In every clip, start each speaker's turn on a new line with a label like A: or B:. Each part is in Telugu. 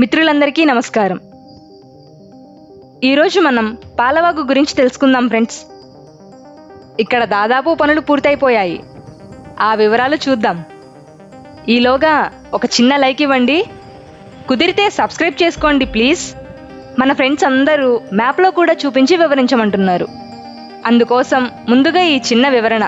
A: మిత్రులందరికీ నమస్కారం. ఈరోజు మనం పాలవాగు గురించి తెలుసుకుందాం ఫ్రెండ్స్. ఇక్కడ దాదాపు పనులు పూర్తయిపోయాయి. ఆ వివరాలు చూద్దాం. ఈలోగా ఒక చిన్న లైక్ ఇవ్వండి. కుదిరితే సబ్స్క్రైబ్ చేసుకోండి ప్లీజ్. మన ఫ్రెండ్స్ అందరూ మ్యాప్లో కూడా చూపించి వివరించమంటున్నారు. అందుకోసం ముందుగా ఈ చిన్న వివరణ.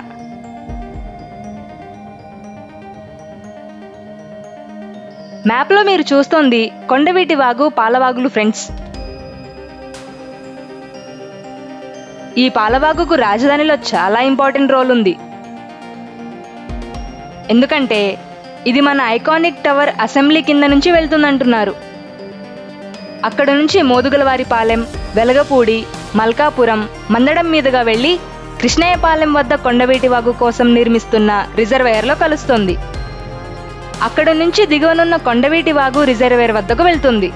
A: మ్యాప్లో మీరు చూస్తోంది కొండవీటి వాగు, పాలవాగులు ఫ్రెండ్స్. ఈ పాలవాగుకు రాజధానిలో చాలా ఇంపార్టెంట్ రోల్ ఉంది. ఎందుకంటే ఇది మన ఐకానిక్ టవర్ అసెంబ్లీ కింద నుంచి వెళ్తుందంటున్నారు. అక్కడ నుంచి మోదుగలవారిపాలెం, వెలగపూడి, మల్కాపురం, మందడం మీదుగా వెళ్ళి కృష్ణయ్యపాలెం వద్ద కొండవీటి వాగు కోసం నిర్మిస్తున్న రిజర్వేయర్లో కలుస్తుంది. అక్కడ నుంచి దిగువనున్న కొండవీటి వాగు రిజర్వేయర్ వద్దకు వెళ్తుంది.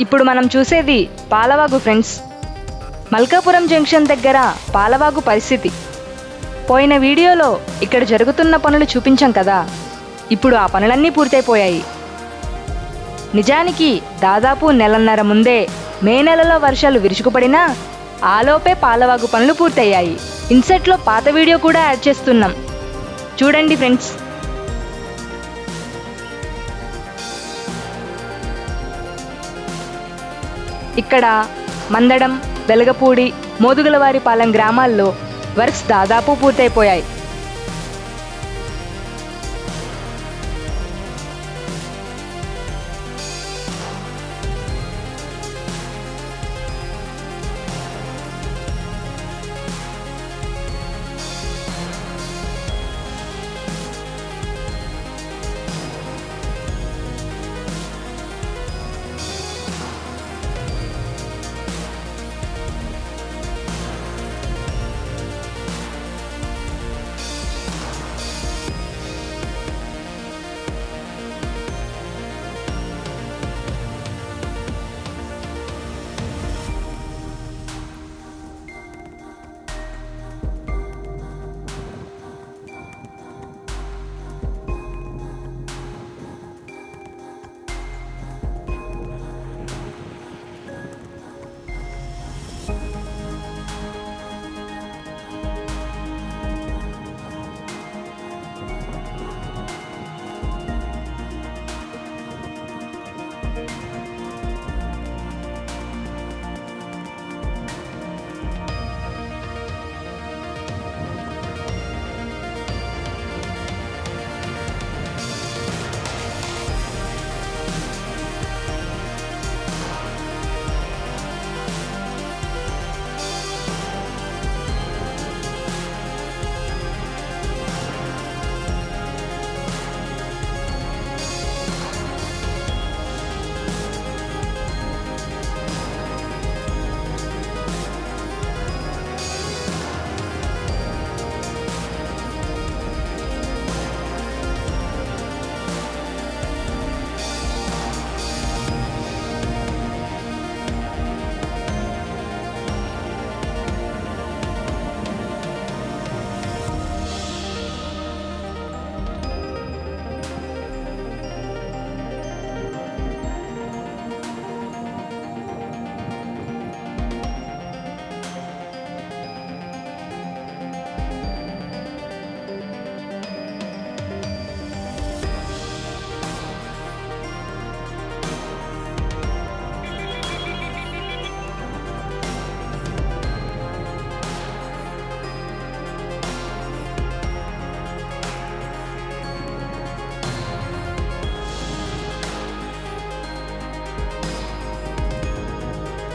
A: ఇప్పుడు మనం చూసేది పాలవాగు ఫ్రెండ్స్. మల్కాపురం జంక్షన్ దగ్గర పాలవాగు పరిస్థితి. పోయిన వీడియోలో ఇక్కడ జరుగుతున్న పనులు చూపించాం కదా, ఇప్పుడు ఆ పనులన్నీ పూర్తయిపోయాయి. నిజానికి దాదాపు నెలన్నర ముందే మే నెలలో వర్షాలు విరుచుకుపడినా ఆలోపే పాలవాగు పనులు పూర్తయ్యాయి. ఇన్సెట్లో పాత వీడియో కూడా యాడ్ చేస్తున్నాం, చూడండి ఫ్రెండ్స్. ఇక్కడ మందడం, వెలగపూడి, మోదుగలవారిపాలెం గ్రామాల్లో వర్క్స్ దాదాపు పూర్తయిపోయాయి.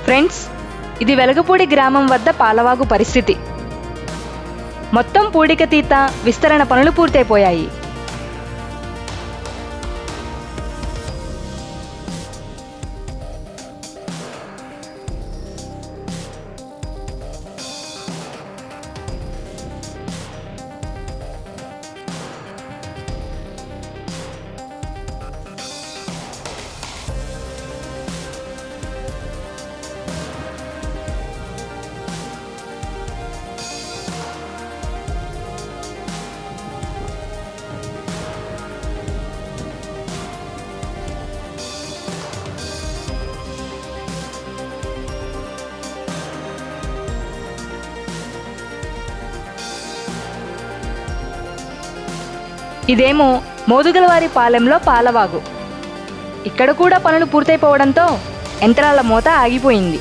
A: ఫ్రెండ్స్, ఇది వెలగపూడి గ్రామం వద్ద పాలవాగు పరిస్థితి. మొత్తం పూడికతీత, విస్తరణ పనులు పూర్తయిపోయాయి. ఇదేమో మోదుగలవారి పాలెంలో పాలవాగు. ఇక్కడ కూడా పనులు పూర్తయిపోవడంతో యంత్రాల మోత ఆగిపోయింది.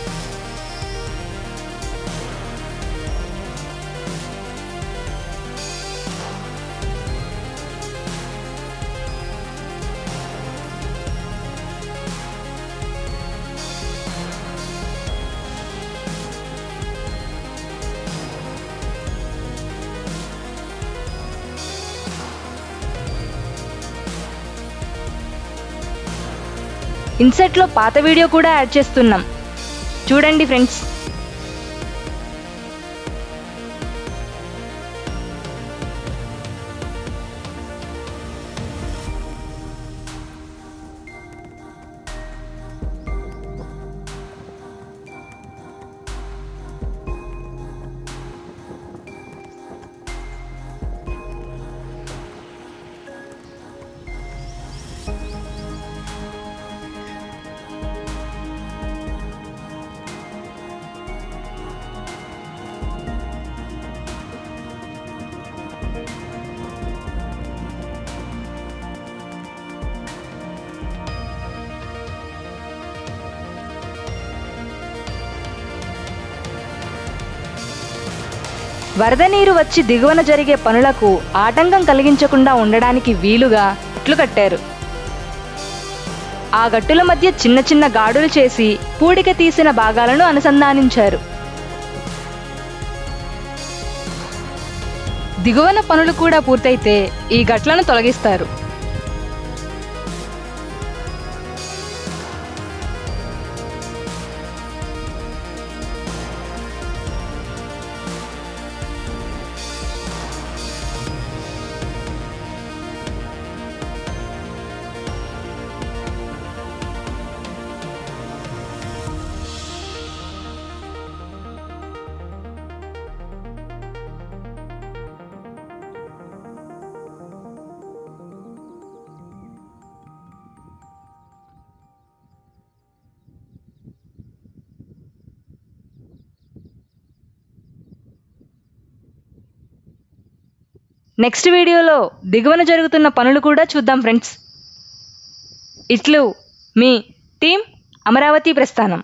A: ఇన్సెట్లో పాత వీడియో కూడా యాడ్ చేస్తున్నాం, చూడండి ఫ్రెండ్స్. వరద నీరు వచ్చి దిగువన జరిగే పనులకు ఆటంకం కలిగించకుండా ఉండడానికి వీలుగా గట్లు కట్టారు. ఆ గట్టుల మధ్య చిన్న చిన్న గాడులు చేసి పూడిక తీసిన భాగాలను అనుసంధానించారు. దిగువన పనులు కూడా పూర్తయితే ఈ గట్లను తొలగిస్తారు. నెక్స్ట్ వీడియోలో దిగువన జరుగుతున్న పనులు కూడా చూద్దాం ఫ్రెండ్స్. ఇట్లు మీ టీం అమరావతి ప్రస్థానం.